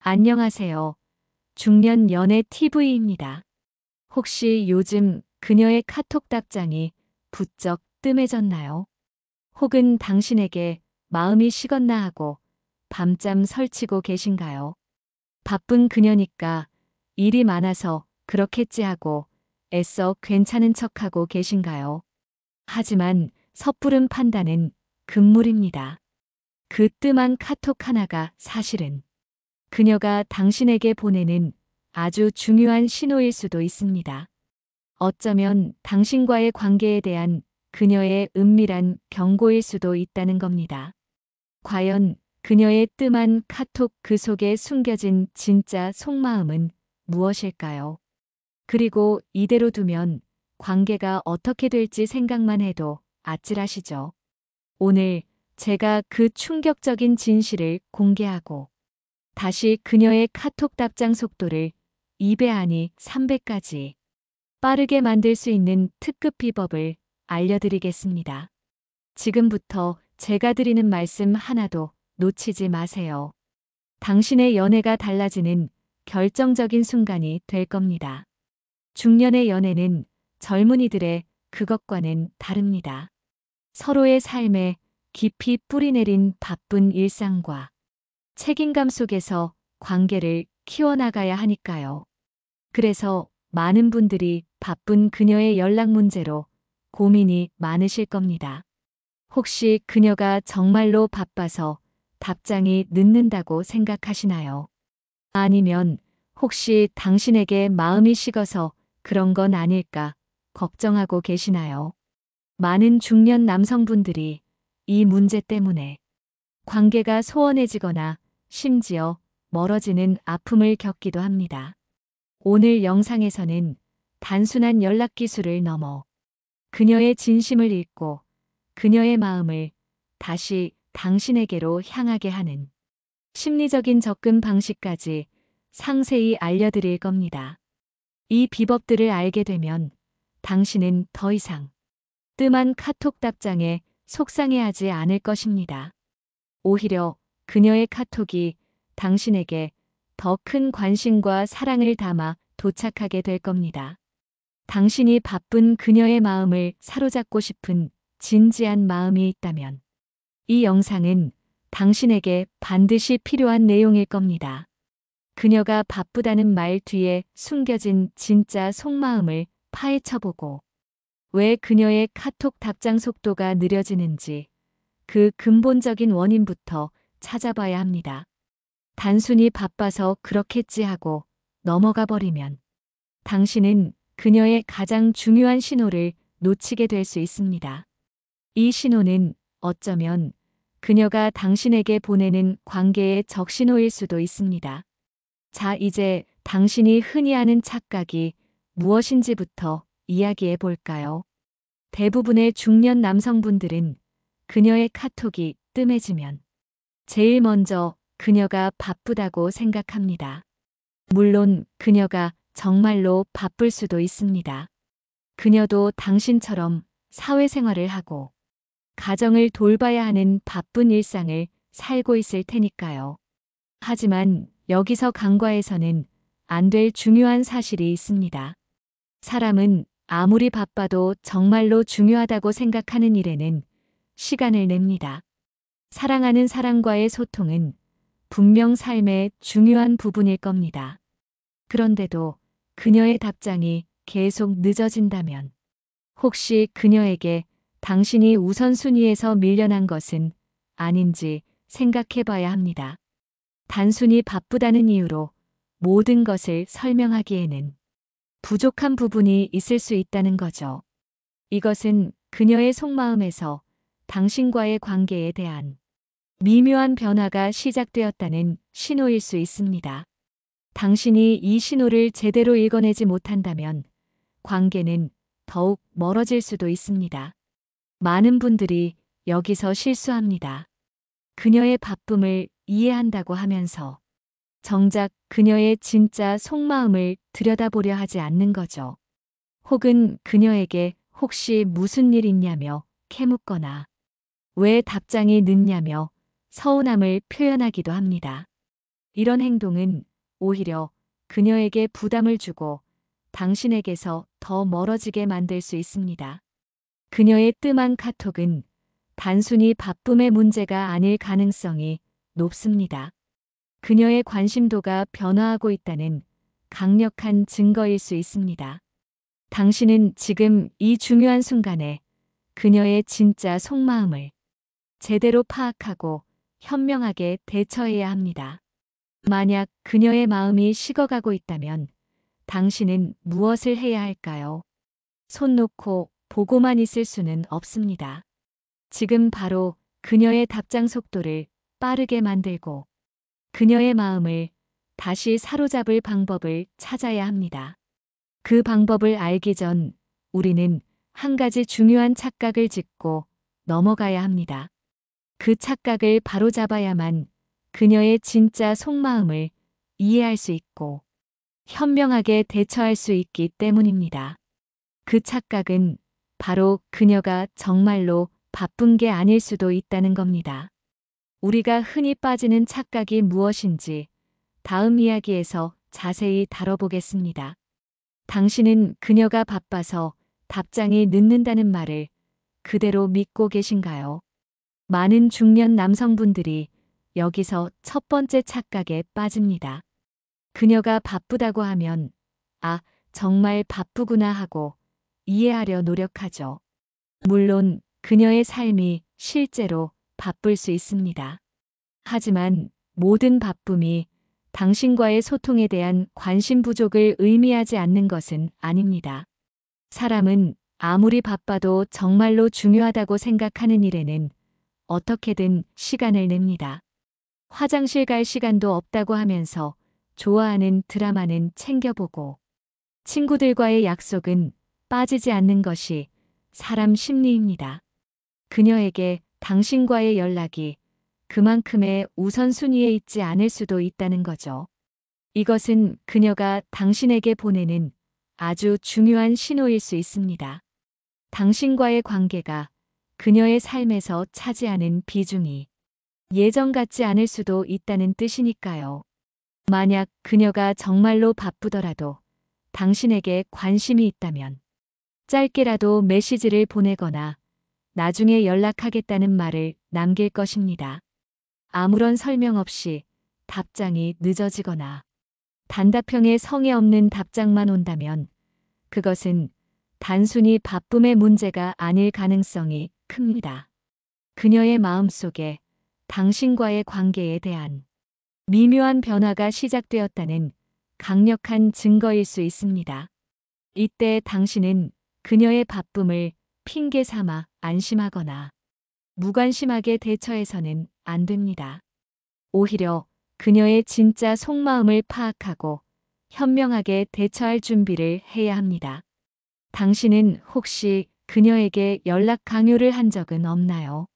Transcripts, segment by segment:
안녕하세요. 중년 연애 TV입니다. 혹시 요즘 그녀의 카톡 답장이 부쩍 뜸해졌나요? 혹은 당신에게 마음이 식었나 하고 밤잠 설치고 계신가요? 바쁜 그녀니까 일이 많아서 그렇겠지 하고 애써 괜찮은 척하고 계신가요? 하지만 섣부른 판단은 금물입니다. 그 뜸한 카톡 하나가 사실은 그녀가 당신에게 보내는 아주 중요한 신호일 수도 있습니다. 어쩌면 당신과의 관계에 대한 그녀의 은밀한 경고일 수도 있다는 겁니다. 과연 그녀의 뜸한 카톡 그 속에 숨겨진 진짜 속마음은 무엇일까요? 그리고 이대로 두면 관계가 어떻게 될지 생각만 해도 아찔하시죠? 오늘 제가 그 충격적인 진실을 공개하고 다시 그녀의 카톡 답장 속도를 2배 아니 3배까지 빠르게 만들 수 있는 특급 비법을 알려드리겠습니다. 지금부터 제가 드리는 말씀 하나도 놓치지 마세요. 당신의 연애가 달라지는 결정적인 순간이 될 겁니다. 중년의 연애는 젊은이들의 그것과는 다릅니다. 서로의 삶에 깊이 뿌리내린 바쁜 일상과 책임감 속에서 관계를 키워나가야 하니까요. 그래서 많은 분들이 바쁜 그녀의 연락 문제로 고민이 많으실 겁니다. 혹시 그녀가 정말로 바빠서 답장이 늦는다고 생각하시나요? 아니면 혹시 당신에게 마음이 식어서 그런 건 아닐까 걱정하고 계시나요? 많은 중년 남성분들이 이 문제 때문에 관계가 소원해지거나 심지어 멀어지는 아픔을 겪기도 합니다. 오늘 영상에서는 단순한 연락 기술을 넘어 그녀의 진심을 읽고 그녀의 마음을 다시 당신에게로 향하게 하는 심리적인 접근 방식까지 상세히 알려드릴 겁니다. 이 비법들을 알게 되면 당신은 더 이상 뜸한 카톡 답장에 속상해하지 않을 것입니다. 오히려 그녀의 카톡이 당신에게 더 큰 관심과 사랑을 담아 도착하게 될 겁니다. 당신이 바쁜 그녀의 마음을 사로잡고 싶은 진지한 마음이 있다면 이 영상은 당신에게 반드시 필요한 내용일 겁니다. 그녀가 바쁘다는 말 뒤에 숨겨진 진짜 속마음을 파헤쳐보고 왜 그녀의 카톡 답장 속도가 느려지는지 그 근본적인 원인부터 찾아봐야 합니다. 단순히 바빠서 그렇겠지 하고 넘어가 버리면 당신은 그녀의 가장 중요한 신호를 놓치게 될 수 있습니다. 이 신호는 어쩌면 그녀가 당신에게 보내는 관계의 적신호일 수도 있습니다. 자, 이제 당신이 흔히 하는 착각이 무엇인지부터 이야기해 볼까요? 대부분의 중년 남성분들은 그녀의 카톡이 뜸해지면 제일 먼저 그녀가 바쁘다고 생각합니다. 물론 그녀가 정말로 바쁠 수도 있습니다. 그녀도 당신처럼 사회생활을 하고 가정을 돌봐야 하는 바쁜 일상을 살고 있을 테니까요. 하지만 여기서 간과해서는 안 될 중요한 사실이 있습니다. 사람은 아무리 바빠도 정말로 중요하다고 생각하는 일에는 시간을 냅니다. 사랑하는 사람과의 소통은 분명 삶의 중요한 부분일 겁니다. 그런데도 그녀의 답장이 계속 늦어진다면 혹시 그녀에게 당신이 우선순위에서 밀려난 것은 아닌지 생각해 봐야 합니다. 단순히 바쁘다는 이유로 모든 것을 설명하기에는 부족한 부분이 있을 수 있다는 거죠. 이것은 그녀의 속마음에서 당신과의 관계에 대한 미묘한 변화가 시작되었다는 신호일 수 있습니다. 당신이 이 신호를 제대로 읽어내지 못한다면 관계는 더욱 멀어질 수도 있습니다. 많은 분들이 여기서 실수합니다. 그녀의 바쁨을 이해한다고 하면서 정작 그녀의 진짜 속마음을 들여다보려 하지 않는 거죠. 혹은 그녀에게 혹시 무슨 일 있냐며 캐묻거나 왜 답장이 늦냐며 서운함을 표현하기도 합니다. 이런 행동은 오히려 그녀에게 부담을 주고 당신에게서 더 멀어지게 만들 수 있습니다. 그녀의 뜸한 카톡은 단순히 바쁨의 문제가 아닐 가능성이 높습니다. 그녀의 관심도가 변화하고 있다는 강력한 증거일 수 있습니다. 당신은 지금 이 중요한 순간에 그녀의 진짜 속마음을 제대로 파악하고 현명하게 대처해야 합니다. 만약 그녀의 마음이 식어가고 있다면 당신은 무엇을 해야 할까요? 손 놓고 보고만 있을 수는 없습니다. 지금 바로 그녀의 답장 속도를 빠르게 만들고 그녀의 마음을 다시 사로잡을 방법을 찾아야 합니다. 그 방법을 알기 전 우리는 한 가지 중요한 착각을 짓고 넘어가야 합니다. 그 착각을 바로잡아야만 그녀의 진짜 속마음을 이해할 수 있고 현명하게 대처할 수 있기 때문입니다. 그 착각은 바로 그녀가 정말로 바쁜 게 아닐 수도 있다는 겁니다. 우리가 흔히 빠지는 착각이 무엇인지 다음 이야기에서 자세히 다뤄보겠습니다. 당신은 그녀가 바빠서 답장이 늦는다는 말을 그대로 믿고 계신가요? 많은 중년 남성분들이 여기서 첫 번째 착각에 빠집니다. 그녀가 바쁘다고 하면 정말 바쁘구나 하고 이해하려 노력하죠. 물론 그녀의 삶이 실제로 바쁠 수 있습니다. 하지만 모든 바쁨이 당신과의 소통에 대한 관심 부족을 의미하지 않는 것은 아닙니다. 사람은 아무리 바빠도 정말로 중요하다고 생각하는 일에는 어떻게든 시간을 냅니다. 화장실 갈 시간도 없다고 하면서 좋아하는 드라마는 챙겨보고 친구들과의 약속은 빠지지 않는 것이 사람 심리입니다. 그녀에게 당신과의 연락이 그만큼의 우선순위에 있지 않을 수도 있다는 거죠. 이것은 그녀가 당신에게 보내는 아주 중요한 신호일 수 있습니다. 당신과의 관계가 그녀의 삶에서 차지하는 비중이 예전 같지 않을 수도 있다는 뜻이니까요. 만약 그녀가 정말로 바쁘더라도 당신에게 관심이 있다면 짧게라도 메시지를 보내거나 나중에 연락하겠다는 말을 남길 것입니다. 아무런 설명 없이 답장이 늦어지거나 단답형의 성의 없는 답장만 온다면 그것은 단순히 바쁨의 문제가 아닐 가능성이 큽니다. 그녀의 마음속에 당신과의 관계에 대한 미묘한 변화가 시작되었다는 강력한 증거일 수 있습니다. 이때 당신은 그녀의 바쁨을 핑계 삼아 안심하거나 무관심하게 대처해서는 안 됩니다. 오히려 그녀의 진짜 속마음을 파악하고 현명하게 대처할 준비를 해야 합니다. 당신은 혹시 그녀에게 연락 강요를 한 적은 없나요?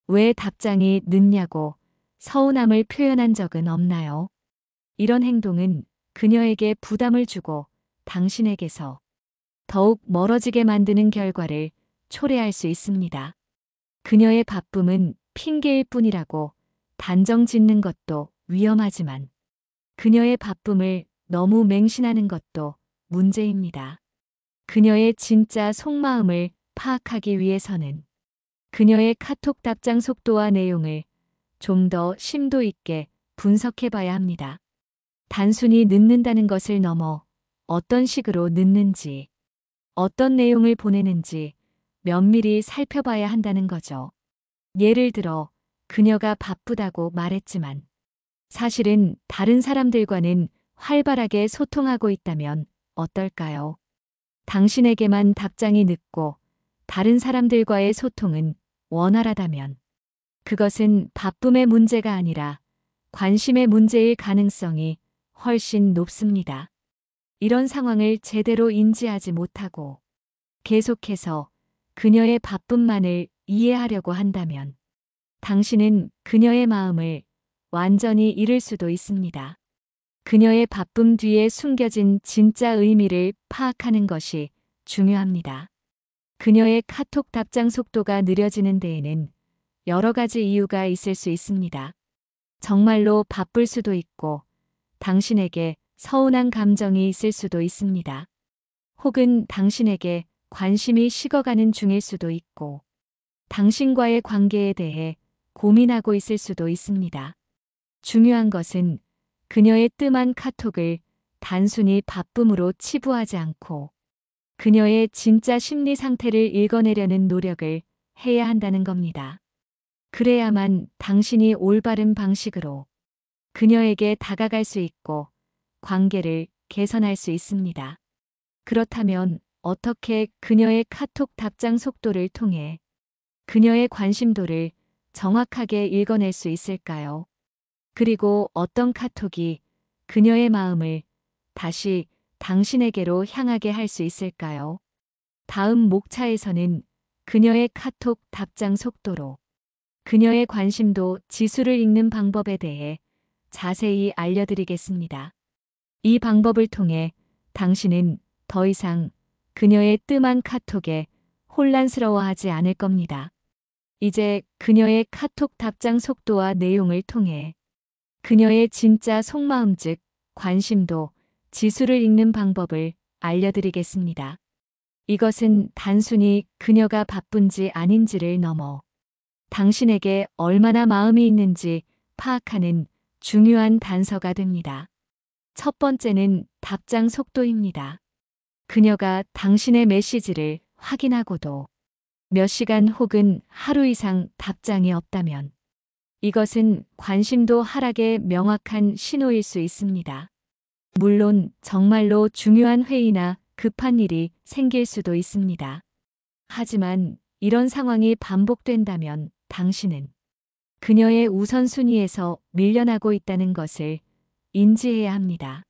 왜 답장이 늦냐고 서운함을 표현한 적은 없나요? 이런 행동은 그녀에게 부담을 주고 당신에게서 더욱 멀어지게 만드는 결과를 초래할 수 있습니다. 그녀의 바쁨은 핑계일 뿐이라고 단정 짓는 것도 위험하지만 그녀의 바쁨을 너무 맹신하는 것도 문제입니다. 그녀의 진짜 속마음을 파악하기 위해서는 그녀의 카톡 답장 속도와 내용을 좀 더 심도 있게 분석해 봐야 합니다. 단순히 늦는다는 것을 넘어 어떤 식으로 늦는지, 어떤 내용을 보내는지 면밀히 살펴봐야 한다는 거죠. 예를 들어 그녀가 바쁘다고 말했지만 사실은 다른 사람들과는 활발하게 소통하고 있다면 어떨까요? 당신에게만 답장이 늦고 다른 사람들과의 소통은 원활하다면 그것은 바쁨의 문제가 아니라 관심의 문제일 가능성이 훨씬 높습니다. 이런 상황을 제대로 인지하지 못하고 계속해서 그녀의 바쁨만을 이해하려고 한다면 당신은 그녀의 마음을 완전히 잃을 수도 있습니다. 그녀의 바쁨 뒤에 숨겨진 진짜 의미를 파악하는 것이 중요합니다. 그녀의 카톡 답장 속도가 느려지는 데에는 여러 가지 이유가 있을 수 있습니다. 정말로 바쁠 수도 있고 당신에게 서운한 감정이 있을 수도 있습니다. 혹은 당신에게 관심이 식어가는 중일 수도 있고 당신과의 관계에 대해 고민하고 있을 수도 있습니다. 중요한 것은 그녀의 뜸한 카톡을 단순히 바쁨으로 치부하지 않고 그녀의 진짜 심리 상태를 읽어내려는 노력을 해야 한다는 겁니다. 그래야만 당신이 올바른 방식으로 그녀에게 다가갈 수 있고 관계를 개선할 수 있습니다. 그렇다면 어떻게 그녀의 카톡 답장 속도를 통해 그녀의 관심도를 정확하게 읽어낼 수 있을까요? 그리고 어떤 카톡이 그녀의 마음을 다시 당신에게로 향하게 할 수 있을까요? 다음 목차에서는 그녀의 카톡 답장 속도로 그녀의 관심도 지수를 읽는 방법에 대해 자세히 알려드리겠습니다. 이 방법을 통해 당신은 더 이상 그녀의 뜸한 카톡에 혼란스러워하지 않을 겁니다. 이제 그녀의 카톡 답장 속도와 내용을 통해 그녀의 진짜 속마음 즉 관심도 지수를 읽는 방법을 알려드리겠습니다. 이것은 단순히 그녀가 바쁜지 아닌지를 넘어 당신에게 얼마나 마음이 있는지 파악하는 중요한 단서가 됩니다. 첫 번째는 답장 속도입니다. 그녀가 당신의 메시지를 확인하고도 몇 시간 혹은 하루 이상 답장이 없다면 이것은 관심도 하락의 명확한 신호일 수 있습니다. 물론 정말로 중요한 회의나 급한 일이 생길 수도 있습니다. 하지만 이런 상황이 반복된다면 당신은 그녀의 우선순위에서 밀려나고 있다는 것을 인지해야 합니다.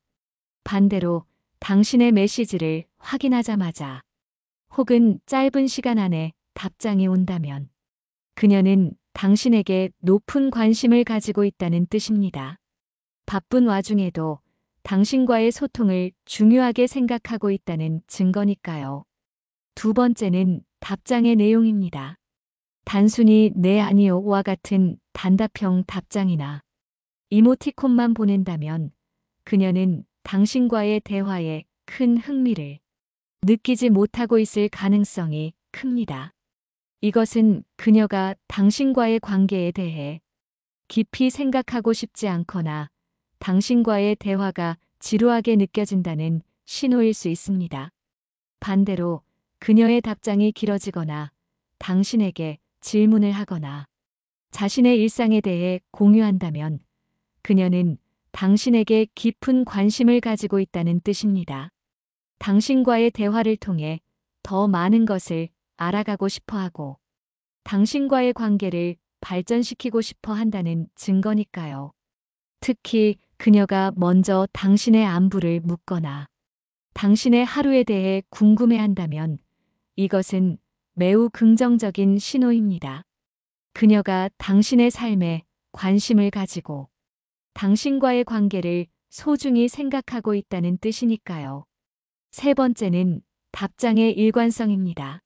반대로 당신의 메시지를 확인하자마자 혹은 짧은 시간 안에 답장이 온다면 그녀는 당신에게 높은 관심을 가지고 있다는 뜻입니다. 바쁜 와중에도 당신과의 소통을 중요하게 생각하고 있다는 증거니까요. 두 번째는 답장의 내용입니다. 단순히 네 아니요와 같은 단답형 답장이나 이모티콘만 보낸다면 그녀는 당신과의 대화에 큰 흥미를 느끼지 못하고 있을 가능성이 큽니다. 이것은 그녀가 당신과의 관계에 대해 깊이 생각하고 싶지 않거나 당신과의 대화가 지루하게 느껴진다는 신호일 수 있습니다. 반대로 그녀의 답장이 길어지거나 당신에게 질문을 하거나 자신의 일상에 대해 공유한다면 그녀는 당신에게 깊은 관심을 가지고 있다는 뜻입니다. 당신과의 대화를 통해 더 많은 것을 알아가고 싶어 하고 당신과의 관계를 발전시키고 싶어 한다는 증거니까요. 특히 그녀가 먼저 당신의 안부를 묻거나 당신의 하루에 대해 궁금해한다면 이것은 매우 긍정적인 신호입니다. 그녀가 당신의 삶에 관심을 가지고 당신과의 관계를 소중히 생각하고 있다는 뜻이니까요. 세 번째는 답장의 일관성입니다.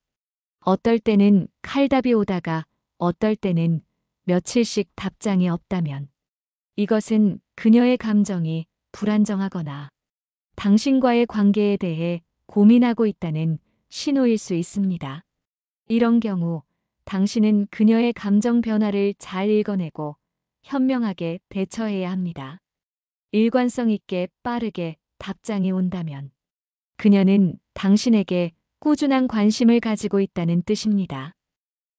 어떨 때는 칼답이 오다가 어떨 때는 며칠씩 답장이 없다면 이것은 그녀의 감정이 불안정하거나 당신과의 관계에 대해 고민하고 있다는 신호일 수 있습니다. 이런 경우 당신은 그녀의 감정 변화를 잘 읽어내고 현명하게 대처해야 합니다. 일관성 있게 빠르게 답장이 온다면 그녀는 당신에게 꾸준한 관심을 가지고 있다는 뜻입니다.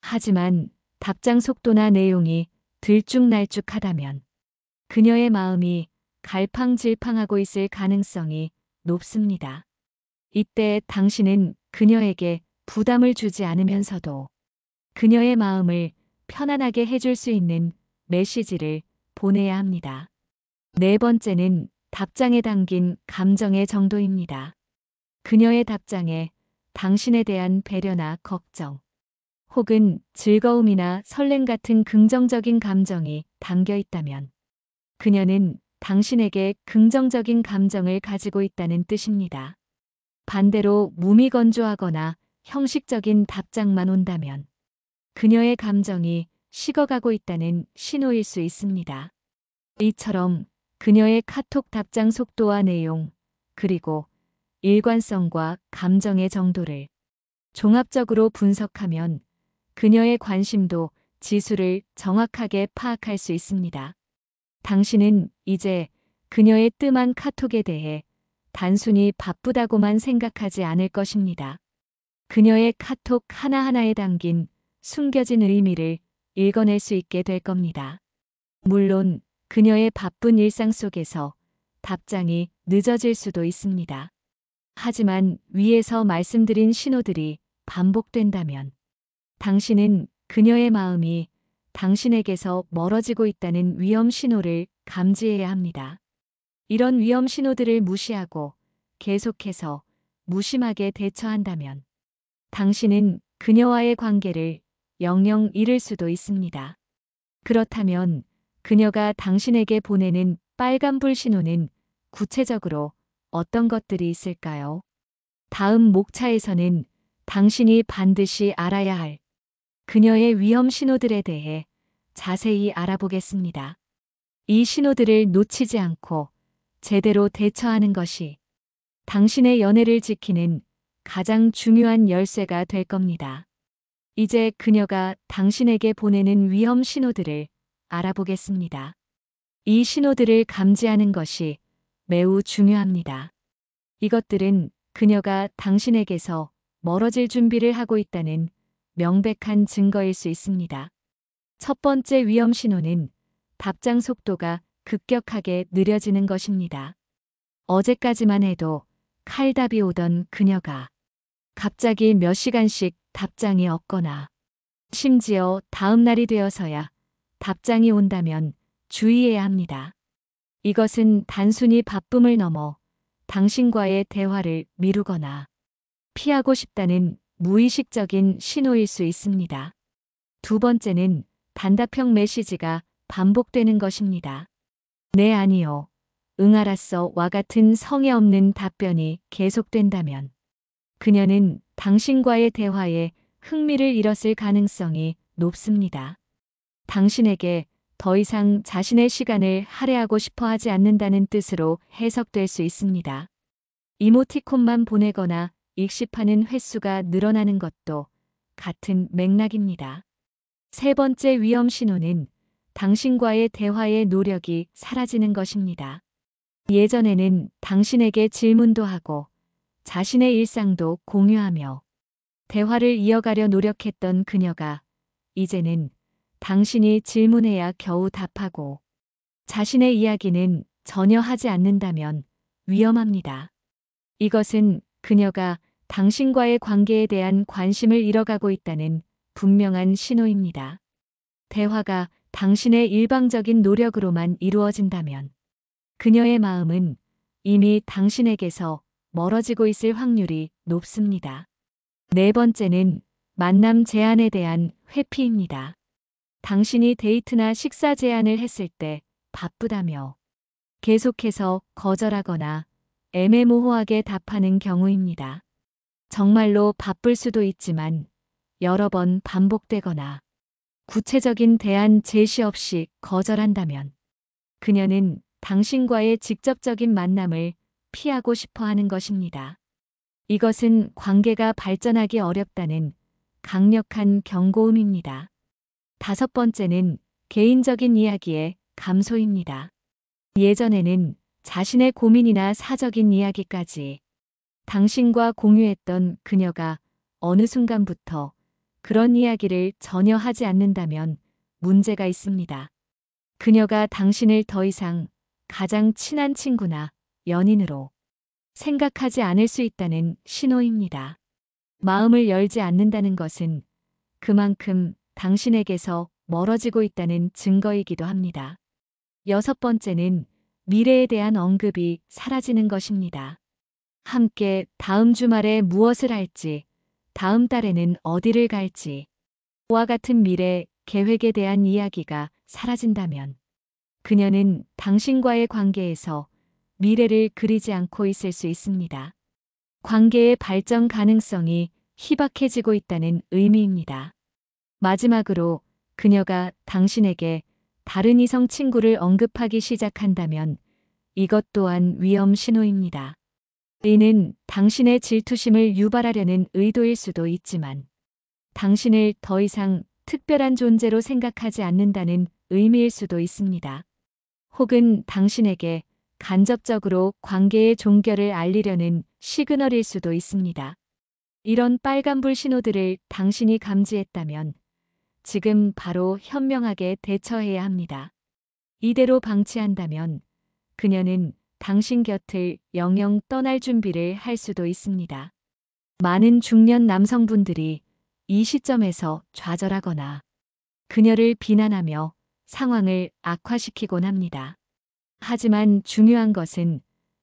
하지만 답장 속도나 내용이 들쭉날쭉하다면 그녀의 마음이 갈팡질팡하고 있을 가능성이 높습니다. 이때 당신은 그녀에게 부담을 주지 않으면서도 그녀의 마음을 편안하게 해줄 수 있는 메시지를 보내야 합니다. 네 번째는 답장에 담긴 감정의 정도입니다. 그녀의 답장에 당신에 대한 배려나 걱정, 혹은 즐거움이나 설렘 같은 긍정적인 감정이 담겨 있다면 그녀는 당신에게 긍정적인 감정을 가지고 있다는 뜻입니다. 반대로 무미건조하거나 형식적인 답장만 온다면 그녀의 감정이 식어가고 있다는 신호일 수 있습니다. 이처럼 그녀의 카톡 답장 속도와 내용, 그리고 일관성과 감정의 정도를 종합적으로 분석하면 그녀의 관심도 지수를 정확하게 파악할 수 있습니다. 당신은 이제 그녀의 뜸한 카톡에 대해 단순히 바쁘다고만 생각하지 않을 것입니다. 그녀의 카톡 하나하나에 담긴 숨겨진 의미를 읽어낼 수 있게 될 겁니다. 물론 그녀의 바쁜 일상 속에서 답장이 늦어질 수도 있습니다. 하지만 위에서 말씀드린 신호들이 반복된다면 당신은 그녀의 마음이 당신에게서 멀어지고 있다는 위험 신호를 감지해야 합니다. 이런 위험 신호들을 무시하고 계속해서 무심하게 대처한다면 당신은 그녀와의 관계를 영영 잃을 수도 있습니다. 그렇다면 그녀가 당신에게 보내는 빨간불 신호는 구체적으로 어떤 것들이 있을까요? 다음 목차에서는 당신이 반드시 알아야 할 그녀의 위험 신호들에 대해 자세히 알아보겠습니다. 이 신호들을 놓치지 않고 제대로 대처하는 것이 당신의 연애를 지키는 가장 중요한 열쇠가 될 겁니다. 이제 그녀가 당신에게 보내는 위험 신호들을 알아보겠습니다. 이 신호들을 감지하는 것이 매우 중요합니다. 이것들은 그녀가 당신에게서 멀어질 준비를 하고 있다는 명백한 증거일 수 있습니다. 첫 번째 위험 신호는 답장 속도가 급격하게 느려지는 것입니다. 어제까지만 해도 칼답이 오던 그녀가 갑자기 몇 시간씩 답장이 없거나 심지어 다음 날이 되어서야 답장이 온다면 주의해야 합니다. 이것은 단순히 바쁨을 넘어 당신과의 대화를 미루거나 피하고 싶다는 무의식적인 신호일 수 있습니다. 두 번째는 단답형 메시지가 반복되는 것입니다. 네, 아니요, 응, 알았어 와 같은 성의 없는 답변이 계속된다면 그녀는 당신과의 대화에 흥미를 잃었을 가능성이 높습니다. 당신에게 더 이상 자신의 시간을 할애하고 싶어 하지 않는다는 뜻으로 해석될 수 있습니다. 이모티콘만 보내거나 익십하는 횟수가 늘어나는 것도 같은 맥락입니다. 세 번째 위험 신호는 당신과의 대화의 노력이 사라지는 것입니다. 예전에는 당신에게 질문도 하고 자신의 일상도 공유하며 대화를 이어가려 노력했던 그녀가 이제는 당신이 질문해야 겨우 답하고 자신의 이야기는 전혀 하지 않는다면 위험합니다. 이것은 그녀가 당신과의 관계에 대한 관심을 잃어가고 있다는 분명한 신호입니다. 대화가 당신의 일방적인 노력으로만 이루어진다면 그녀의 마음은 이미 당신에게서 멀어지고 있을 확률이 높습니다. 네 번째는 만남 제안에 대한 회피입니다. 당신이 데이트나 식사 제안을 했을 때 바쁘다며 계속해서 거절하거나 애매모호하게 답하는 경우입니다. 정말로 바쁠 수도 있지만 여러 번 반복되거나 구체적인 대안 제시 없이 거절한다면 그녀는 당신과의 직접적인 만남을 피하고 싶어 하는 것입니다. 이것은 관계가 발전하기 어렵다는 강력한 경고음입니다. 다섯 번째는 개인적인 이야기의 감소입니다. 예전에는 자신의 고민이나 사적인 이야기까지 당신과 공유했던 그녀가 어느 순간부터 그런 이야기를 전혀 하지 않는다면 문제가 있습니다. 그녀가 당신을 더 이상 가장 친한 친구나 연인으로 생각하지 않을 수 있다는 신호입니다. 마음을 열지 않는다는 것은 그만큼 당신에게서 멀어지고 있다는 증거이기도 합니다. 여섯 번째는 미래에 대한 언급이 사라지는 것입니다. 함께 다음 주말에 무엇을 할지, 다음 달에는 어디를 갈지, 와 같은 미래 계획에 대한 이야기가 사라진다면 그녀는 당신과의 관계에서 미래를 그리지 않고 있을 수 있습니다. 관계의 발전 가능성이 희박해지고 있다는 의미입니다. 마지막으로 그녀가 당신에게 다른 이성 친구를 언급하기 시작한다면 이것 또한 위험 신호입니다. 이는 당신의 질투심을 유발하려는 의도일 수도 있지만 당신을 더 이상 특별한 존재로 생각하지 않는다는 의미일 수도 있습니다. 혹은 당신에게 간접적으로 관계의 종결을 알리려는 시그널일 수도 있습니다. 이런 빨간불 신호들을 당신이 감지했다면 지금 바로 현명하게 대처해야 합니다. 이대로 방치한다면 그녀는 당신 곁을 영영 떠날 준비를 할 수도 있습니다. 많은 중년 남성분들이 이 시점에서 좌절하거나 그녀를 비난하며 상황을 악화시키곤 합니다. 하지만 중요한 것은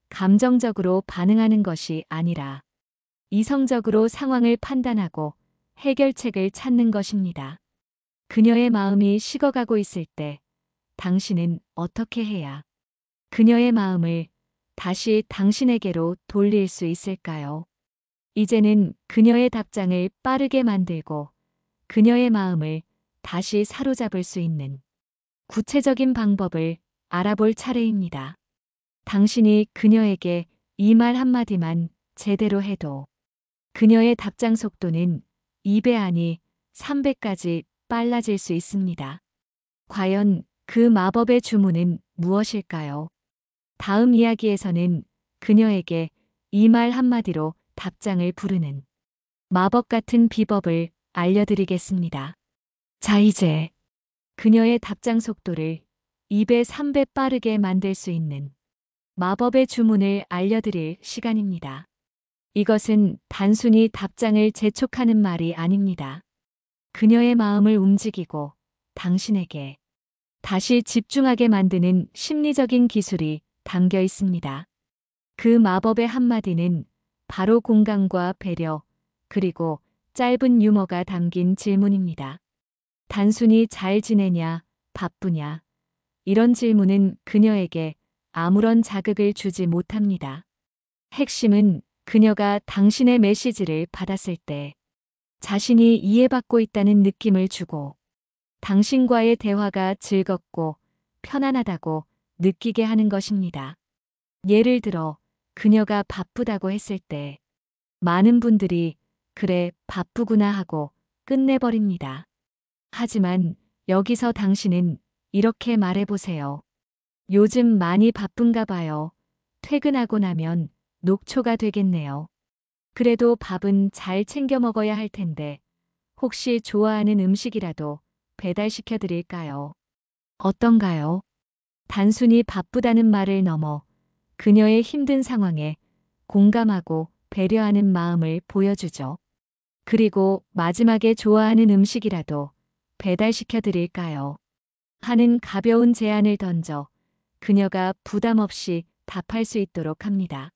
감정적으로 반응하는 것이 아니라 이성적으로 상황을 판단하고 해결책을 찾는 것입니다. 그녀의 마음이 식어가고 있을 때 당신은 어떻게 해야 그녀의 마음을 다시 당신에게로 돌릴 수 있을까요? 이제는 그녀의 답장을 빠르게 만들고 그녀의 마음을 다시 사로잡을 수 있는 구체적인 방법을 알아볼 차례입니다. 당신이 그녀에게 이 말 한마디만 제대로 해도 그녀의 답장 속도는 2배 아니 3배까지 빨라질 수 있습니다. 과연 그 마법의 주문은 무엇일까요? 다음 이야기에서는 그녀에게 이 말 한마디로 답장을 부르는 마법 같은 비법을 알려드리겠습니다. 자, 이제 그녀의 답장 속도를 2배, 3배 빠르게 만들 수 있는 마법의 주문을 알려드릴 시간입니다. 이것은 단순히 답장을 재촉하는 말이 아닙니다. 그녀의 마음을 움직이고 당신에게 다시 집중하게 만드는 심리적인 기술이 담겨 있습니다. 그 마법의 한마디는 바로 공감과 배려, 그리고 짧은 유머가 담긴 질문입니다. 단순히 잘 지내냐, 바쁘냐, 이런 질문은 그녀에게 아무런 자극을 주지 못합니다. 핵심은 그녀가 당신의 메시지를 받았을 때 자신이 이해받고 있다는 느낌을 주고 당신과의 대화가 즐겁고 편안하다고 느끼게 하는 것입니다. 예를 들어 그녀가 바쁘다고 했을 때 많은 분들이 그래, 바쁘구나 하고 끝내버립니다. 하지만 여기서 당신은 이렇게 말해보세요. 요즘 많이 바쁜가 봐요. 퇴근하고 나면 녹초가 되겠네요. 그래도 밥은 잘 챙겨 먹어야 할 텐데 혹시 좋아하는 음식이라도 배달시켜 드릴까요? 어떤가요? 단순히 바쁘다는 말을 넘어 그녀의 힘든 상황에 공감하고 배려하는 마음을 보여주죠. 그리고 마지막에 좋아하는 음식이라도 배달시켜 드릴까요? 하는 가벼운 제안을 던져 그녀가 부담 없이 답할 수 있도록 합니다.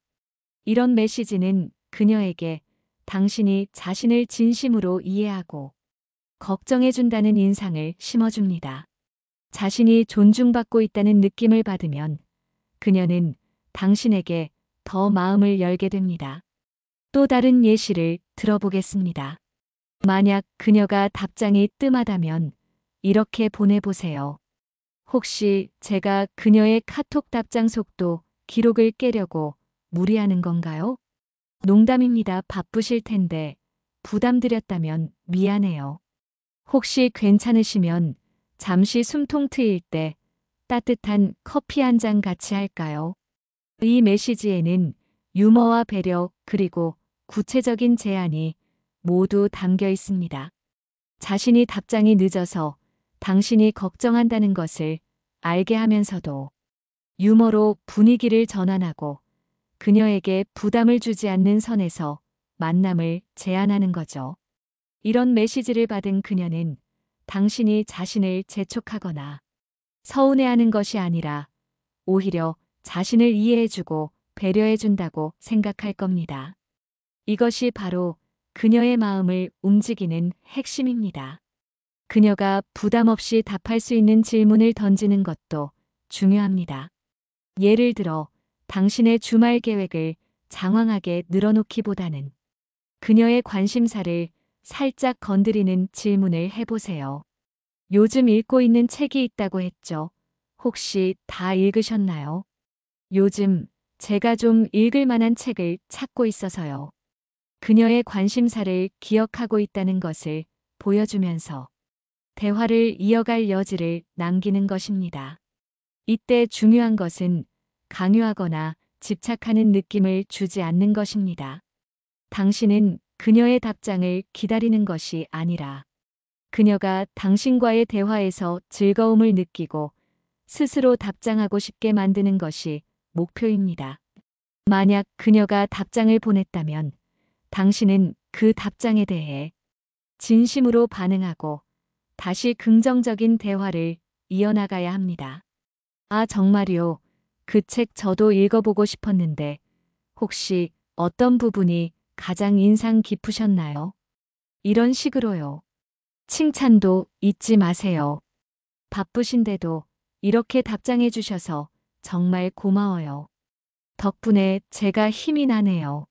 이런 메시지는 그녀에게 당신이 자신을 진심으로 이해하고 걱정해준다는 인상을 심어줍니다. 자신이 존중받고 있다는 느낌을 받으면 그녀는 당신에게 더 마음을 열게 됩니다. 또 다른 예시를 들어보겠습니다. 만약 그녀가 답장이 뜸하다면 이렇게 보내보세요. 혹시 제가 그녀의 카톡 답장 속도 기록을 깨려고 무리하는 건가요? 농담입니다. 바쁘실 텐데 부담드렸다면 미안해요. 혹시 괜찮으시면 잠시 숨통 트일 때 따뜻한 커피 한 잔 같이 할까요? 이 메시지에는 유머와 배려 그리고 구체적인 제안이 모두 담겨 있습니다. 자신이 답장이 늦어서 당신이 걱정한다는 것을 알게 하면서도 유머로 분위기를 전환하고 그녀에게 부담을 주지 않는 선에서 만남을 제안하는 거죠. 이런 메시지를 받은 그녀는 당신이 자신을 재촉하거나 서운해하는 것이 아니라 오히려 자신을 이해해주고 배려해준다고 생각할 겁니다. 이것이 바로 그녀의 마음을 움직이는 핵심입니다. 그녀가 부담 없이 답할 수 있는 질문을 던지는 것도 중요합니다. 예를 들어 당신의 주말 계획을 장황하게 늘어놓기보다는 그녀의 관심사를 살짝 건드리는 질문을 해보세요. 요즘 읽고 있는 책이 있다고 했죠. 혹시 다 읽으셨나요? 요즘 제가 좀 읽을 만한 책을 찾고 있어서요. 그녀의 관심사를 기억하고 있다는 것을 보여주면서 대화를 이어갈 여지를 남기는 것입니다. 이때 중요한 것은 강요하거나 집착하는 느낌을 주지 않는 것입니다. 당신은 그녀의 답장을 기다리는 것이 아니라 그녀가 당신과의 대화에서 즐거움을 느끼고 스스로 답장하고 싶게 만드는 것이 목표입니다. 만약 그녀가 답장을 보냈다면 당신은 그 답장에 대해 진심으로 반응하고 다시 긍정적인 대화를 이어나가야 합니다. 아, 정말요. 그 책 저도 읽어보고 싶었는데 혹시 어떤 부분이 가장 인상 깊으셨나요? 이런 식으로요. 칭찬도 잊지 마세요. 바쁘신데도 이렇게 답장해 주셔서 정말 고마워요. 덕분에 제가 힘이 나네요.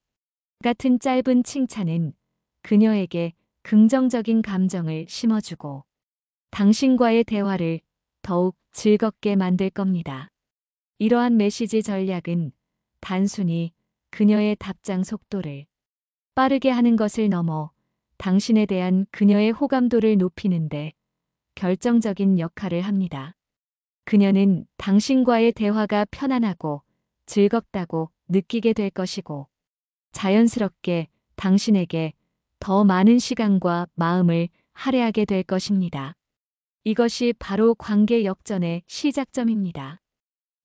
같은 짧은 칭찬은 그녀에게 긍정적인 감정을 심어주고 당신과의 대화를 더욱 즐겁게 만들 겁니다. 이러한 메시지 전략은 단순히 그녀의 답장 속도를 빠르게 하는 것을 넘어 당신에 대한 그녀의 호감도를 높이는데 결정적인 역할을 합니다. 그녀는 당신과의 대화가 편안하고 즐겁다고 느끼게 될 것이고 자연스럽게 당신에게 더 많은 시간과 마음을 할애하게 될 것입니다. 이것이 바로 관계 역전의 시작점입니다.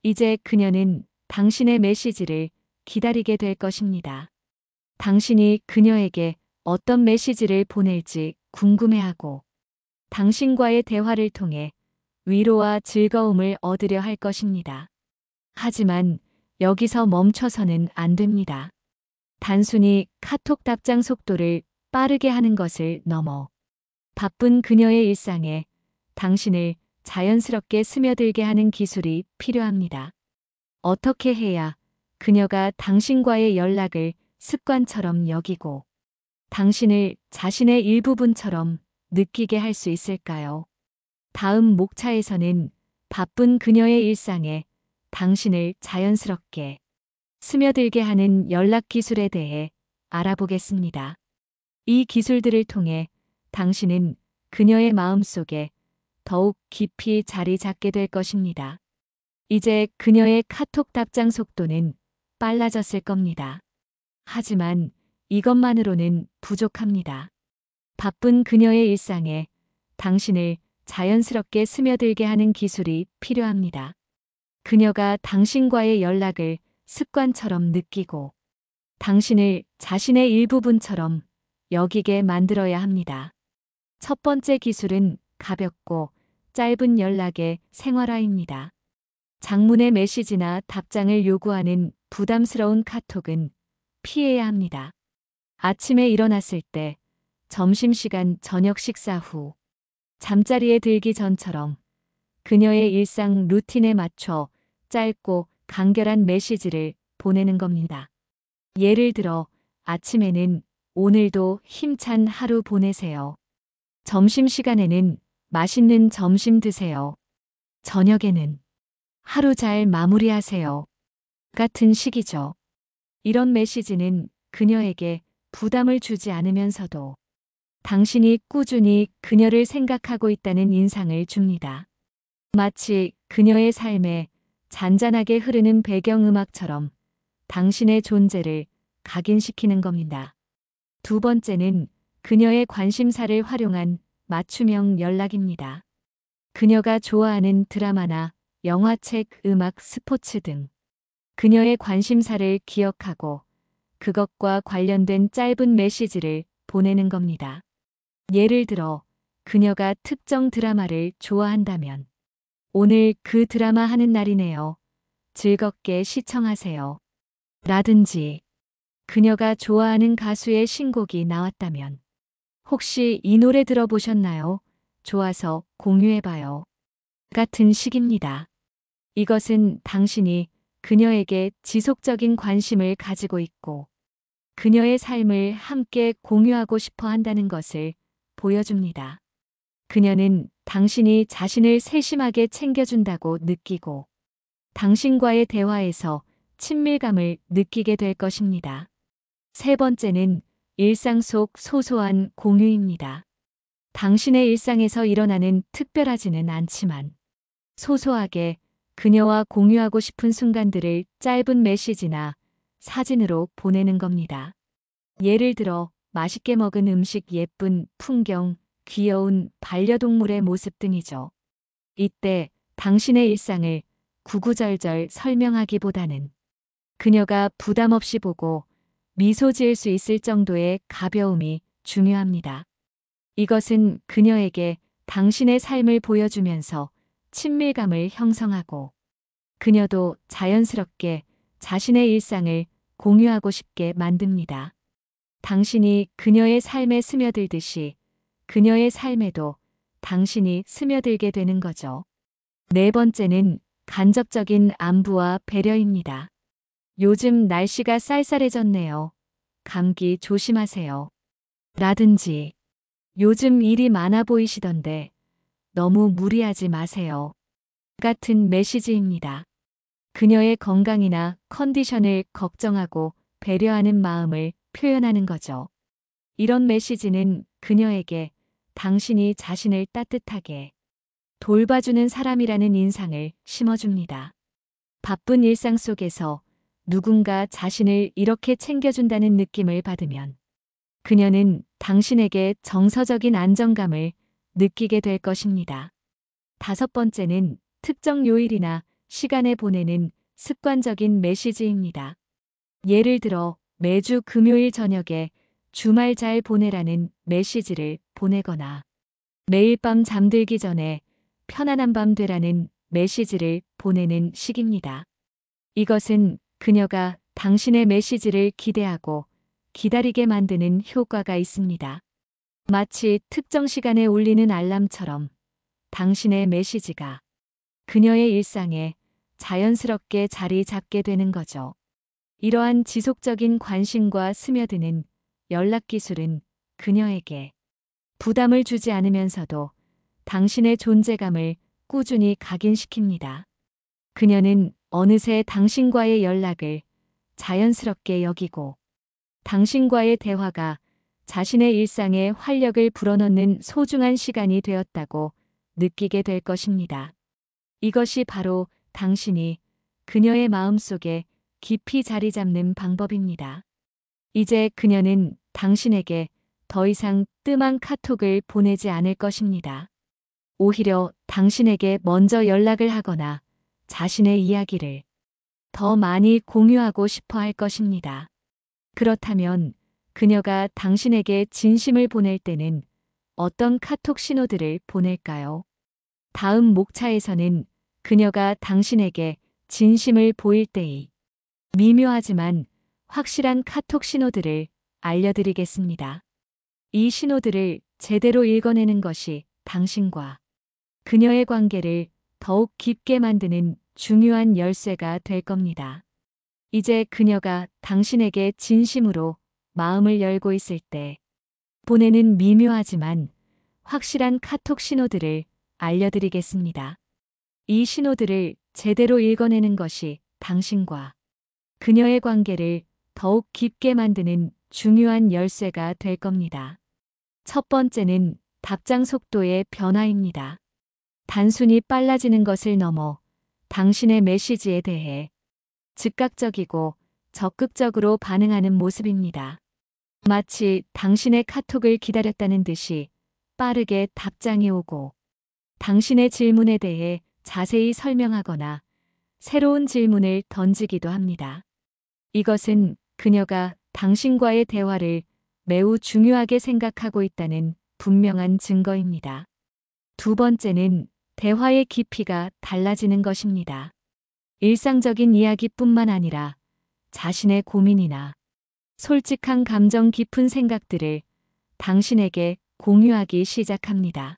이제 그녀는 당신의 메시지를 기다리게 될 것입니다. 당신이 그녀에게 어떤 메시지를 보낼지 궁금해하고 당신과의 대화를 통해 위로와 즐거움을 얻으려 할 것입니다. 하지만 여기서 멈춰서는 안 됩니다. 단순히 카톡 답장 속도를 빠르게 하는 것을 넘어 바쁜 그녀의 일상에 당신을 자연스럽게 스며들게 하는 기술이 필요합니다. 어떻게 해야 그녀가 당신과의 연락을 습관처럼 여기고 당신을 자신의 일부분처럼 느끼게 할 수 있을까요? 다음 목차에서는 바쁜 그녀의 일상에 당신을 자연스럽게 스며들게 하는 연락 기술에 대해 알아보겠습니다. 이 기술들을 통해 당신은 그녀의 마음속에 더욱 깊이 자리 잡게 될 것입니다. 이제 그녀의 카톡 답장 속도는 빨라졌을 겁니다. 하지만 이것만으로는 부족합니다. 바쁜 그녀의 일상에 당신을 자연스럽게 스며들게 하는 기술이 필요합니다. 그녀가 당신과의 연락을 습관처럼 느끼고 당신을 자신의 일부분처럼 여기게 만들어야 합니다. 첫 번째 기술은 가볍고 짧은 연락의 생활화입니다. 장문의 메시지나 답장을 요구하는 부담스러운 카톡은 피해야 합니다. 아침에 일어났을 때, 점심시간 저녁 식사 후, 잠자리에 들기 전처럼 그녀의 일상 루틴에 맞춰 짧고 간결한 메시지를 보내는 겁니다. 예를 들어 아침에는 오늘도 힘찬 하루 보내세요. 점심시간에는 맛있는 점심 드세요. 저녁에는 하루 잘 마무리하세요. 같은 식이죠. 이런 메시지는 그녀에게 부담을 주지 않으면서도 당신이 꾸준히 그녀를 생각하고 있다는 인상을 줍니다. 마치 그녀의 삶에 잔잔하게 흐르는 배경음악처럼 당신의 존재를 각인시키는 겁니다. 두 번째는 그녀의 관심사를 활용한 맞춤형 연락입니다. 그녀가 좋아하는 드라마나 영화책, 음악, 스포츠 등 그녀의 관심사를 기억하고 그것과 관련된 짧은 메시지를 보내는 겁니다. 예를 들어 그녀가 특정 드라마를 좋아한다면 오늘 그 드라마 하는 날이네요. 즐겁게 시청하세요. 라든지 그녀가 좋아하는 가수의 신곡이 나왔다면 혹시 이 노래 들어보셨나요? 좋아서 공유해봐요. 같은 식입니다. 이것은 당신이 그녀에게 지속적인 관심을 가지고 있고 그녀의 삶을 함께 공유하고 싶어 한다는 것을 보여줍니다. 그녀는 당신이 자신을 세심하게 챙겨준다고 느끼고 당신과의 대화에서 친밀감을 느끼게 될 것입니다. 세 번째는 일상 속 소소한 공유입니다. 당신의 일상에서 일어나는 특별하지는 않지만 소소하게 그녀와 공유하고 싶은 순간들을 짧은 메시지나 사진으로 보내는 겁니다. 예를 들어 맛있게 먹은 음식, 예쁜 풍경, 귀여운 반려동물의 모습 등이죠. 이때 당신의 일상을 구구절절 설명하기보다는 그녀가 부담 없이 보고 미소 지을 수 있을 정도의 가벼움이 중요합니다. 이것은 그녀에게 당신의 삶을 보여주면서 친밀감을 형성하고 그녀도 자연스럽게 자신의 일상을 공유하고 싶게 만듭니다. 당신이 그녀의 삶에 스며들듯이 그녀의 삶에도 당신이 스며들게 되는 거죠. 네 번째는 간접적인 안부와 배려입니다. 요즘 날씨가 쌀쌀해졌네요. 감기 조심하세요. 라든지 요즘 일이 많아 보이시던데 너무 무리하지 마세요. 같은 메시지입니다. 그녀의 건강이나 컨디션을 걱정하고 배려하는 마음을 표현하는 거죠. 이런 메시지는 그녀에게 당신이 자신을 따뜻하게 돌봐주는 사람이라는 인상을 심어줍니다. 바쁜 일상 속에서 누군가 자신을 이렇게 챙겨준다는 느낌을 받으면 그녀는 당신에게 정서적인 안정감을 느끼게 될 것입니다. 다섯 번째는 특정 요일이나 시간에 보내는 습관적인 메시지입니다. 예를 들어 매주 금요일 저녁에 주말 잘 보내라는 메시지를 보내거나 매일 밤 잠들기 전에 편안한 밤 되라는 메시지를 보내는 식입니다. 이것은 그녀가 당신의 메시지를 기대하고 기다리게 만드는 효과가 있습니다. 마치 특정 시간에 울리는 알람처럼 당신의 메시지가 그녀의 일상에 자연스럽게 자리 잡게 되는 거죠. 이러한 지속적인 관심과 스며드는 연락 기술은 그녀에게 부담을 주지 않으면서도 당신의 존재감을 꾸준히 각인시킵니다. 그녀는 어느새 당신과의 연락을 자연스럽게 여기고 당신과의 대화가 자신의 일상에 활력을 불어넣는 소중한 시간이 되었다고 느끼게 될 것입니다. 이것이 바로 당신이 그녀의 마음속에 깊이 자리 잡는 방법입니다. 이제 그녀는 당신에게 더 이상 뜸한 카톡을 보내지 않을 것입니다. 오히려 당신에게 먼저 연락을 하거나 자신의 이야기를 더 많이 공유하고 싶어 할 것입니다. 그렇다면 그녀가 당신에게 진심을 보낼 때는 어떤 카톡 신호들을 보낼까요? 다음 목차에서는 그녀가 당신에게 진심을 보일 때의 미묘하지만 확실한 카톡 신호들을 알려드리겠습니다. 이 신호들을 제대로 읽어내는 것이 당신과 그녀의 관계를 더욱 깊게 만드는 중요한 열쇠가 될 겁니다. 이제 그녀가 당신에게 진심으로 마음을 열고 있을 때 보내는 미묘하지만 확실한 카톡 신호들을 알려드리겠습니다. 이 신호들을 제대로 읽어내는 것이 당신과 그녀의 관계를 더욱 깊게 만드는 중요한 열쇠가 될 겁니다. 첫 번째는 답장 속도의 변화입니다. 단순히 빨라지는 것을 넘어 당신의 메시지에 대해 즉각적이고 적극적으로 반응하는 모습입니다. 마치 당신의 카톡을 기다렸다는 듯이 빠르게 답장이 오고 당신의 질문에 대해 자세히 설명하거나 새로운 질문을 던지기도 합니다. 이것은 그녀가 당신과의 대화를 매우 중요하게 생각하고 있다는 분명한 증거입니다. 두 번째는 대화의 깊이가 달라지는 것입니다. 일상적인 이야기뿐만 아니라 자신의 고민이나 솔직한 감정 깊은 생각들을 당신에게 공유하기 시작합니다.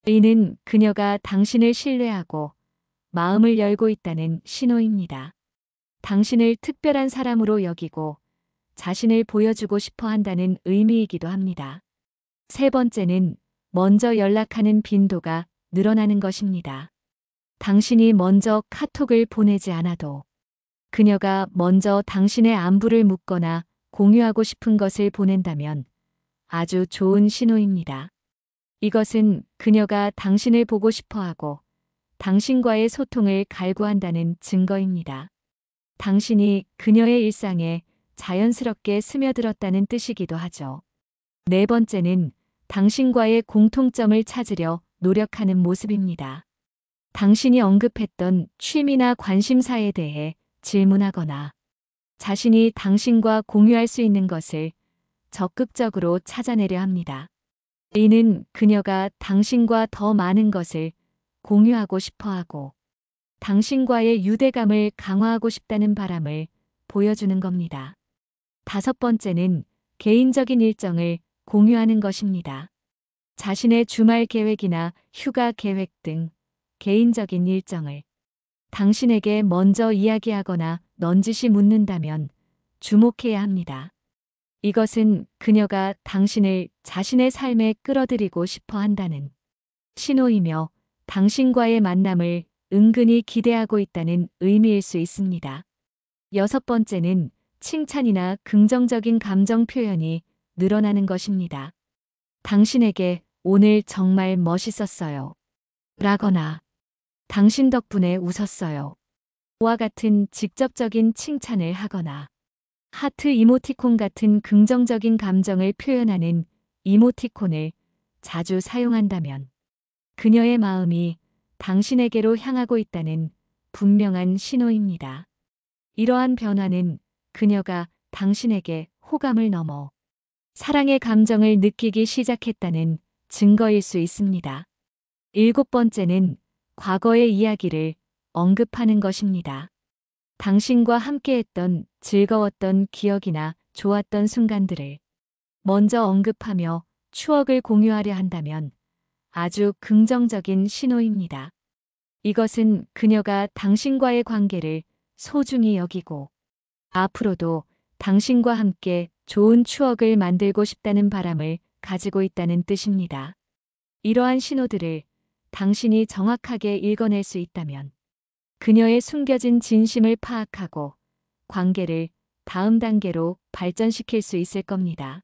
이는 그녀가 당신을 신뢰하고 마음을 열고 있다는 신호입니다. 당신을 특별한 사람으로 여기고 자신을 보여주고 싶어 한다는 의미이기도 합니다. 세 번째는 먼저 연락하는 빈도가 늘어나는 것입니다. 당신이 먼저 카톡을 보내지 않아도 그녀가 먼저 당신의 안부를 묻거나 공유하고 싶은 것을 보낸다면 아주 좋은 신호입니다. 이것은 그녀가 당신을 보고 싶어 하고 당신과의 소통을 갈구한다는 증거입니다. 당신이 그녀의 일상에 자연스럽게 스며들었다는 뜻이기도 하죠. 네 번째는 당신과의 공통점을 찾으려 노력하는 모습입니다. 당신이 언급했던 취미나 관심사에 대해 질문하거나 자신이 당신과 공유할 수 있는 것을 적극적으로 찾아내려 합니다. 이는 그녀가 당신과 더 많은 것을 공유하고 싶어 하고 당신과의 유대감을 강화하고 싶다는 바람을 보여주는 겁니다. 다섯 번째는 개인적인 일정을 공유하는 것입니다. 자신의 주말 계획이나 휴가 계획 등 개인적인 일정을 당신에게 먼저 이야기하거나 넌지시 묻는다면 주목해야 합니다. 이것은 그녀가 당신을 자신의 삶에 끌어들이고 싶어 한다는 신호이며 당신과의 만남을 은근히 기대하고 있다는 의미일 수 있습니다. 여섯 번째는 칭찬이나 긍정적인 감정 표현이 늘어나는 것입니다. 당신에게 오늘 정말 멋있었어요. 라거나 당신 덕분에 웃었어요. 와 같은 직접적인 칭찬을 하거나 하트 이모티콘 같은 긍정적인 감정을 표현하는 이모티콘을 자주 사용한다면 그녀의 마음이 당신에게로 향하고 있다는 분명한 신호입니다. 이러한 변화는 그녀가 당신에게 호감을 넘어 사랑의 감정을 느끼기 시작했다는 증거일 수 있습니다. 일곱 번째는 과거의 이야기를 언급하는 것입니다. 당신과 함께했던 즐거웠던 기억이나 좋았던 순간들을 먼저 언급하며 추억을 공유하려 한다면 아주 긍정적인 신호입니다. 이것은 그녀가 당신과의 관계를 소중히 여기고 앞으로도 당신과 함께 좋은 추억을 만들고 싶다는 바람을 가지고 있다는 뜻입니다. 이러한 신호들을 당신이 정확하게 읽어낼 수 있다면 그녀의 숨겨진 진심을 파악하고 관계를 다음 단계로 발전시킬 수 있을 겁니다.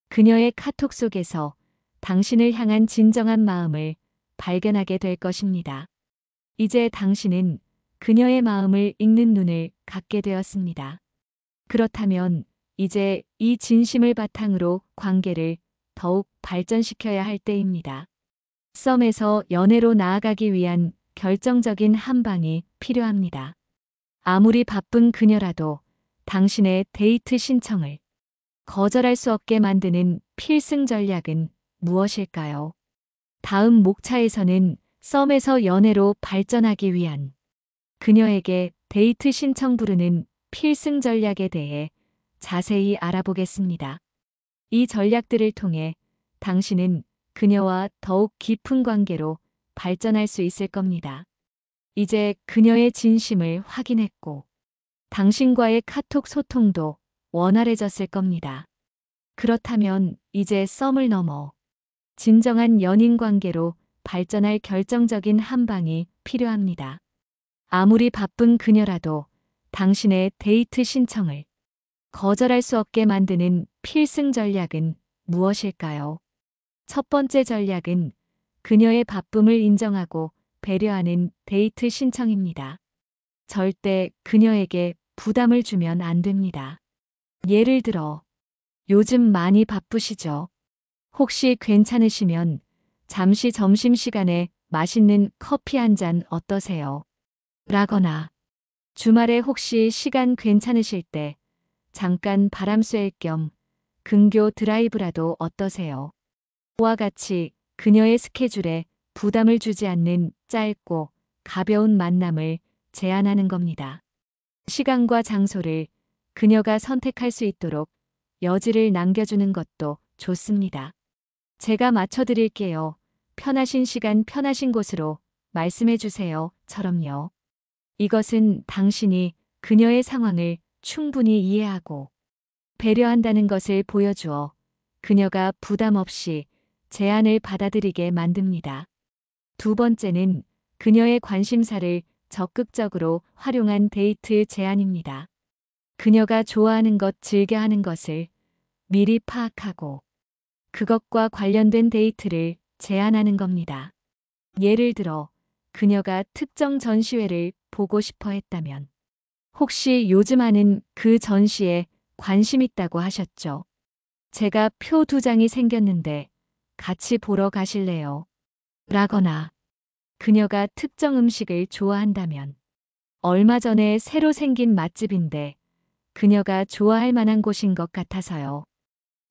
그녀의 카톡 속에서 당신을 향한 진정한 마음을 발견하게 될 것입니다. 이제 당신은 그녀의 마음을 읽는 눈을 갖게 되었습니다. 그렇다면 이제 이 진심을 바탕으로 관계를 더욱 발전시켜야 할 때입니다. 썸에서 연애로 나아가기 위한 결정적인 한 방이 필요합니다. 아무리 바쁜 그녀라도 당신의 데이트 신청을 거절할 수 없게 만드는 필승 전략은 무엇일까요? 다음 목차에서는 썸에서 연애로 발전하기 위한 그녀에게 데이트 신청 부르는 필승 전략에 대해 자세히 알아보겠습니다. 이 전략들을 통해 당신은 그녀와 더욱 깊은 관계로 발전할 수 있을 겁니다. 이제 그녀의 진심을 확인했고 당신과의 카톡 소통도 원활해졌을 겁니다. 그렇다면 이제 썸을 넘어 진정한 연인 관계로 발전할 결정적인 한 방이 필요합니다. 아무리 바쁜 그녀라도 당신의 데이트 신청을 거절할 수 없게 만드는 필승 전략은 무엇일까요? 첫 번째 전략은 그녀의 바쁨을 인정하고 배려하는 데이트 신청입니다. 절대 그녀에게 부담을 주면 안 됩니다. 예를 들어, 요즘 많이 바쁘시죠? 혹시 괜찮으시면 잠시 점심시간에 맛있는 커피 한 잔 어떠세요? 라거나, 주말에 혹시 시간 괜찮으실 때 잠깐 바람 쐴 겸 근교 드라이브라도 어떠세요? 와 같이 그녀의 스케줄에 부담을 주지 않는 짧고 가벼운 만남을 제안하는 겁니다. 시간과 장소를 그녀가 선택할 수 있도록 여지를 남겨주는 것도 좋습니다. 제가 맞춰드릴게요. 편하신 시간 편하신 곳으로 말씀해 주세요.처럼요. 이것은 당신이 그녀의 상황을 충분히 이해하고 배려한다는 것을 보여주어 그녀가 부담 없이 제안을 받아들이게 만듭니다. 두 번째는 그녀의 관심사를 적극적으로 활용한 데이트 제안입니다. 그녀가 좋아하는 것, 즐겨하는 것을 미리 파악하고 그것과 관련된 데이트를 제안하는 겁니다. 예를 들어 그녀가 특정 전시회를 보고 싶어 했다면 혹시 요즘 하는 그 전시에 관심 있다고 하셨죠? 제가 표 2장이 생겼는데 같이 보러 가실래요? 라거나 그녀가 특정 음식을 좋아한다면 얼마 전에 새로 생긴 맛집인데 그녀가 좋아할 만한 곳인 것 같아서요.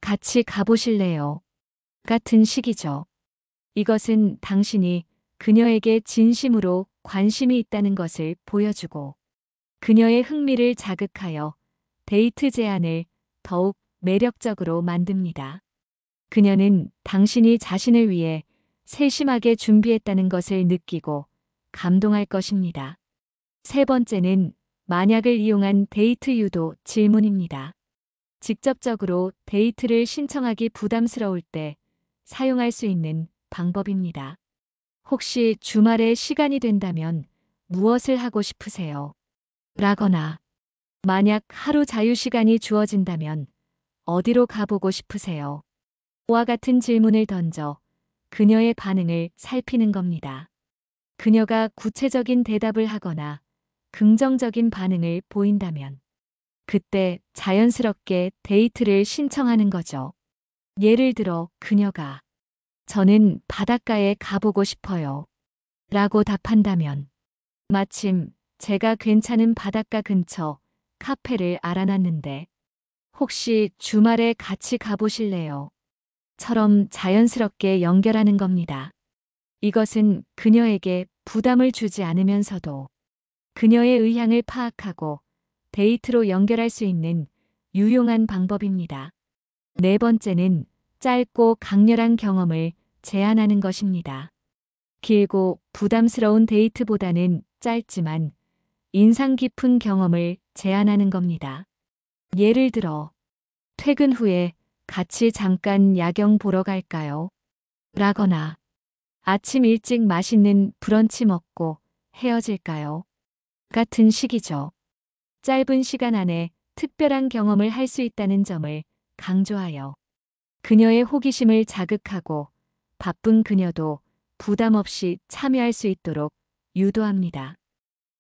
같이 가보실래요? 같은 식이죠. 이것은 당신이 그녀에게 진심으로 관심이 있다는 것을 보여주고 그녀의 흥미를 자극하여 데이트 제안을 더욱 매력적으로 만듭니다. 그녀는 당신이 자신을 위해 세심하게 준비했다는 것을 느끼고 감동할 것입니다. 세 번째는 만약을 이용한 데이트 유도 질문입니다. 직접적으로 데이트를 신청하기 부담스러울 때 사용할 수 있는 방법입니다. 혹시 주말에 시간이 된다면 무엇을 하고 싶으세요? 라거나 만약 하루 자유시간이 주어진다면 어디로 가보고 싶으세요? 와 같은 질문을 던져 그녀의 반응을 살피는 겁니다. 그녀가 구체적인 대답을 하거나 긍정적인 반응을 보인다면 그때 자연스럽게 데이트를 신청하는 거죠. 예를 들어 그녀가 저는 바닷가에 가보고 싶어요. 라고 답한다면 마침 제가 괜찮은 바닷가 근처 카페를 알아놨는데 혹시 주말에 같이 가보실래요? 처럼 자연스럽게 연결하는 겁니다. 이것은 그녀에게 부담을 주지 않으면서도 그녀의 의향을 파악하고 데이트로 연결할 수 있는 유용한 방법입니다. 네 번째는 짧고 강렬한 경험을 제안하는 것입니다. 길고 부담스러운 데이트보다는 짧지만 인상 깊은 경험을 제안하는 겁니다. 예를 들어, 퇴근 후에 같이 잠깐 야경 보러 갈까요? 라거나, 아침 일찍 맛있는 브런치 먹고 헤어질까요? 같은 식이죠. 짧은 시간 안에 특별한 경험을 할 수 있다는 점을 강조하여 그녀의 호기심을 자극하고 바쁜 그녀도 부담 없이 참여할 수 있도록 유도합니다.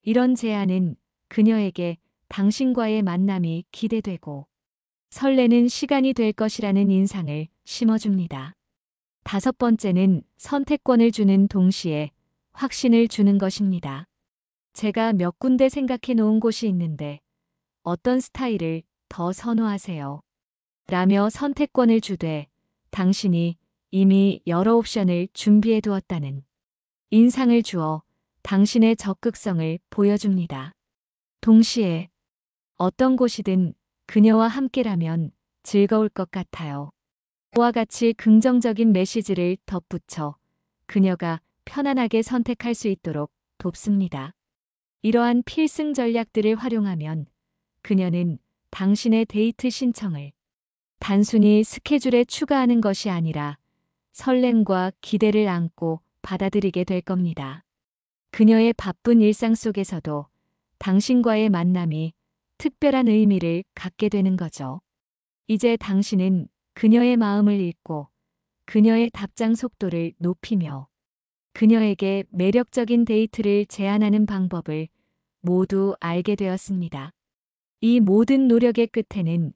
이런 제안은 그녀에게 당신과의 만남이 기대되고 설레는 시간이 될 것이라는 인상을 심어줍니다. 다섯 번째는 선택권을 주는 동시에 확신을 주는 것입니다. 제가 몇 군데 생각해 놓은 곳이 있는데 어떤 스타일을 더 선호하세요? 라며 선택권을 주되 당신이 이미 여러 옵션을 준비해 두었다는 인상을 주어 당신의 적극성을 보여줍니다. 동시에 어떤 곳이든 그녀와 함께라면 즐거울 것 같아요. 와 같이 긍정적인 메시지를 덧붙여 그녀가 편안하게 선택할 수 있도록 돕습니다. 이러한 필승 전략들을 활용하면 그녀는 당신의 데이트 신청을 단순히 스케줄에 추가하는 것이 아니라 설렘과 기대를 안고 받아들이게 될 겁니다. 그녀의 바쁜 일상 속에서도 당신과의 만남이 특별한 의미를 갖게 되는 거죠. 이제 당신은 그녀의 마음을 읽고 그녀의 답장 속도를 높이며 그녀에게 매력적인 데이트를 제안하는 방법을 모두 알게 되었습니다. 이 모든 노력의 끝에는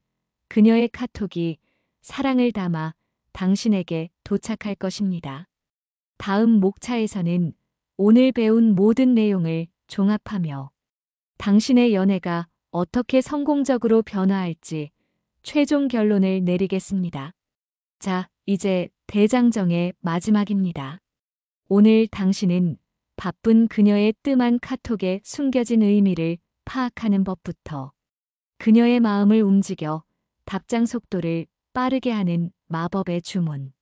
그녀의 카톡이 사랑을 담아 당신에게 도착할 것입니다. 다음 목차에서는 오늘 배운 모든 내용을 종합하며 당신의 연애가 어떻게 성공적으로 변화할지 최종 결론을 내리겠습니다. 자, 이제 대장정의 마지막입니다. 오늘 당신은 바쁜 그녀의 뜸한 카톡에 숨겨진 의미를 파악하는 법부터 그녀의 마음을 움직여 답장 속도를 빠르게 하는 마법의 주문,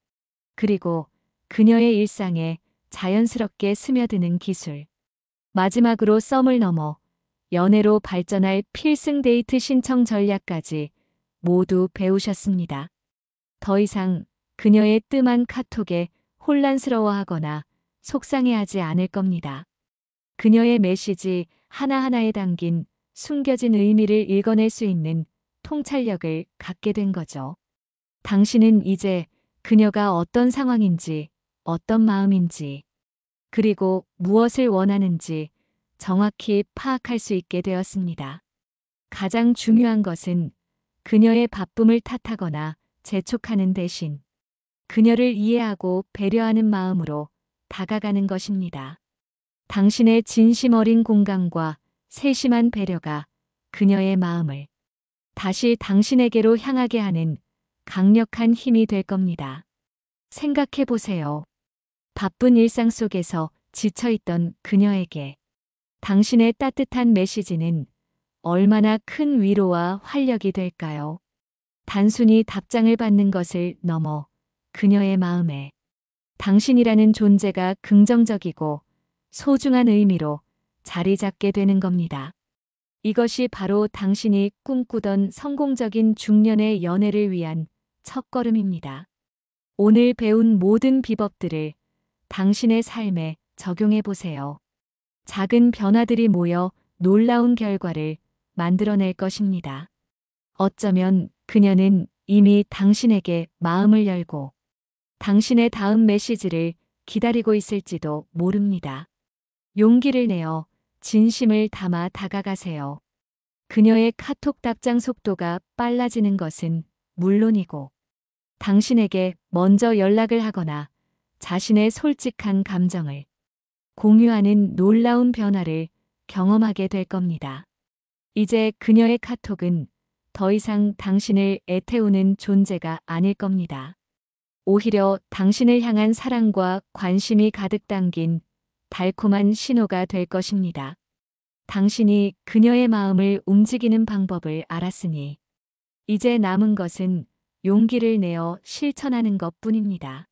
그리고 그녀의 일상에 자연스럽게 스며드는 기술, 마지막으로 썸을 넘어 연애로 발전할 필승 데이트 신청 전략까지 모두 배우셨습니다. 더 이상 그녀의 뜸한 카톡에 혼란스러워하거나 속상해하지 않을 겁니다. 그녀의 메시지 하나하나에 담긴 숨겨진 의미를 읽어낼 수 있는 통찰력을 갖게 된 거죠. 당신은 이제 그녀가 어떤 상황인지, 어떤 마음인지, 그리고 무엇을 원하는지 정확히 파악할 수 있게 되었습니다. 가장 중요한 것은 그녀의 바쁨을 탓하거나 재촉하는 대신 그녀를 이해하고 배려하는 마음으로 다가가는 것입니다. 당신의 진심 어린 공감과 세심한 배려가 그녀의 마음을 다시 당신에게로 향하게 하는 강력한 힘이 될 겁니다. 생각해 보세요. 바쁜 일상 속에서 지쳐있던 그녀에게 당신의 따뜻한 메시지는 얼마나 큰 위로와 활력이 될까요? 단순히 답장을 받는 것을 넘어 그녀의 마음에 당신이라는 존재가 긍정적이고 소중한 의미로 자리 잡게 되는 겁니다. 이것이 바로 당신이 꿈꾸던 성공적인 중년의 연애를 위한 첫걸음입니다. 오늘 배운 모든 비법들을 당신의 삶에 적용해 보세요. 작은 변화들이 모여 놀라운 결과를 만들어낼 것입니다. 어쩌면 그녀는 이미 당신에게 마음을 열고 당신의 다음 메시지를 기다리고 있을지도 모릅니다. 용기를 내어 진심을 담아 다가가세요. 그녀의 카톡 답장 속도가 빨라지는 것은 물론이고 당신에게 먼저 연락을 하거나 자신의 솔직한 감정을 공유하는 놀라운 변화를 경험하게 될 겁니다. 이제 그녀의 카톡은 더 이상 당신을 애태우는 존재가 아닐 겁니다. 오히려 당신을 향한 사랑과 관심이 가득 담긴 달콤한 신호가 될 것입니다. 당신이 그녀의 마음을 움직이는 방법을 알았으니 이제 남은 것은 용기를 내어 실천하는 것뿐입니다.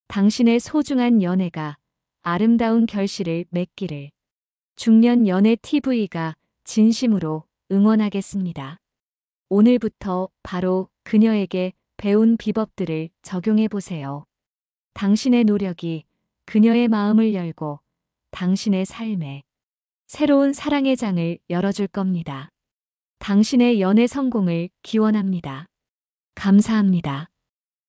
당신의 소중한 연애가 아름다운 결실을 맺기를 중년 연애 TV가 진심으로 응원하겠습니다. 오늘부터 바로 그녀에게 배운 비법들을 적용해 보세요. 당신의 노력이 그녀의 마음을 열고 당신의 삶에 새로운 사랑의 장을 열어줄 겁니다. 당신의 연애 성공을 기원합니다. 감사합니다.